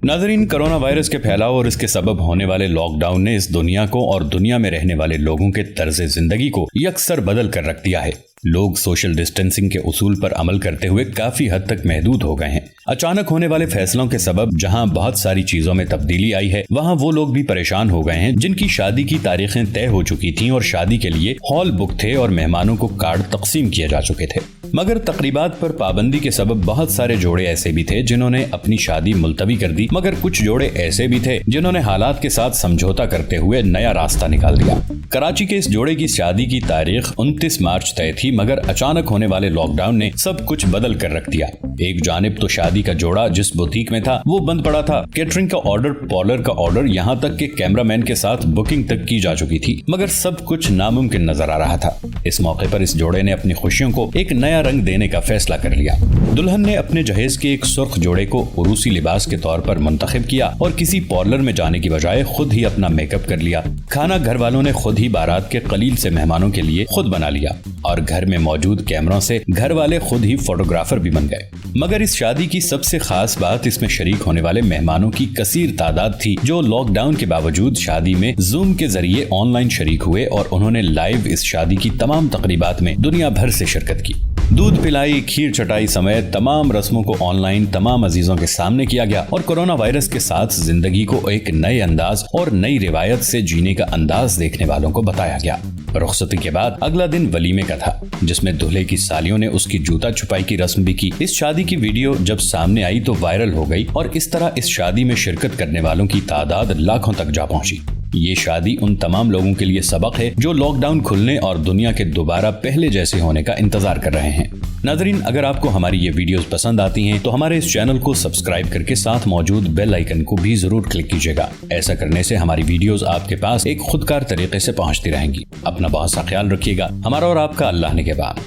नाज़रीन, corona virus के फैलाव और इसके सबब होने वाले लॉकडाउन ने इस दुनिया को और दुनिया में रहने वाले लोगों के तर्ज जिंदगी को यकसर बदल कर रख दिया है। लोग सोशल डिस्टेंसिंग के उसूल पर अमल करते हुए काफी हद तक महदूद हो गए हैं। अचानक होने वाले फैसलों के सबब जहां बहुत सारी चीजों में तब्दीली आई है, वहां वो लोग भी परेशान हो गए हैं जिनकी शादी की तारीखें तय हो चुकी थीं और शादी के लिए हॉल बुक थे और मेहमानों को कार्ड तकसीम किए जा चुके थे। मगर तकरीबात पर पाबंदी के सबब बहुत सारे जोड़े ऐसे भी थे जिन्होंने अपनी शादी मुलतवी कर दी, मगर कुछ जोड़े ऐसे भी थे जिन्होंने हालात के साथ समझौता करते हुए नया रास्ता निकाल दिया। कराची के इस जोड़े की शादी की तारीख 29 मार्च तय थी, मगर अचानक होने वाले लॉकडाउन ने सब कुछ बदल कर रख दिया। एक जानिब तो शादी का जोड़ा जिस बुटीक में था वो बंद पड़ा था, केटरिंग का ऑर्डर, पार्लर का ऑर्डर, यहाँ तक कि कैमरामैन के साथ बुकिंग तक की जा चुकी थी, मगर सब कुछ नामुमकिन नजर आ रहा था। इस मौके पर इस जोड़े ने अपनी खुशियों को एक नया रंग देने का फैसला कर लिया। दुल्हन ने अपने जहेज के एक सुर्ख जोड़े को उरूसी लिबास के तौर पर मुंतखब किया और किसी पार्लर में जाने की बजाय खुद ही अपना मेकअप कर लिया। खाना घर वालों ने खुद ही बारात के कलील से मेहमानों के लिए खुद बना लिया और घर में मौजूद कैमरों से घर वाले खुद ही फोटोग्राफर भी बन गए। मगर इस शादी की सबसे खास बात इसमें शरीक होने वाले मेहमानों की कसीर तादाद थी, जो लॉकडाउन के बावजूद शादी में जूम के जरिए ऑनलाइन शरीक हुए और उन्होंने लाइव इस शादी की तमाम तकरीबात में दुनिया भर से शिरकत की। दूध पिलाई, खीर चटाई समेत तमाम रस्मों को ऑनलाइन तमाम अजीजों के सामने किया गया और कोरोना वायरस के साथ जिंदगी को एक नए अंदाज और नई रिवायत से जीने का अंदाज देखने वालों को बताया गया। रुखसती के बाद अगला दिन वलीमे का था, जिसमें दूल्हे की सालियों ने उसकी जूता छुपाई की रस्म भी की। इस शादी की वीडियो जब सामने आई तो वायरल हो गई और इस तरह इस शादी में शिरकत करने वालों की तादाद लाखों तक जा पहुंची। ये शादी उन तमाम लोगों के लिए सबक है जो लॉकडाउन खुलने और दुनिया के दोबारा पहले जैसे होने का इंतजार कर रहे हैं। नाज़रीन, अगर आपको हमारी ये वीडियोस पसंद आती हैं तो हमारे इस चैनल को सब्सक्राइब करके साथ मौजूद बेल आइकन को भी जरूर क्लिक कीजिएगा। ऐसा करने से हमारी वीडियोस आपके पास एक खुदकार तरीके से पहुंचती रहेंगी। अपना बहुत सा ख्याल रखिएगा। हमारा और आपका अल्लाह निगहबान।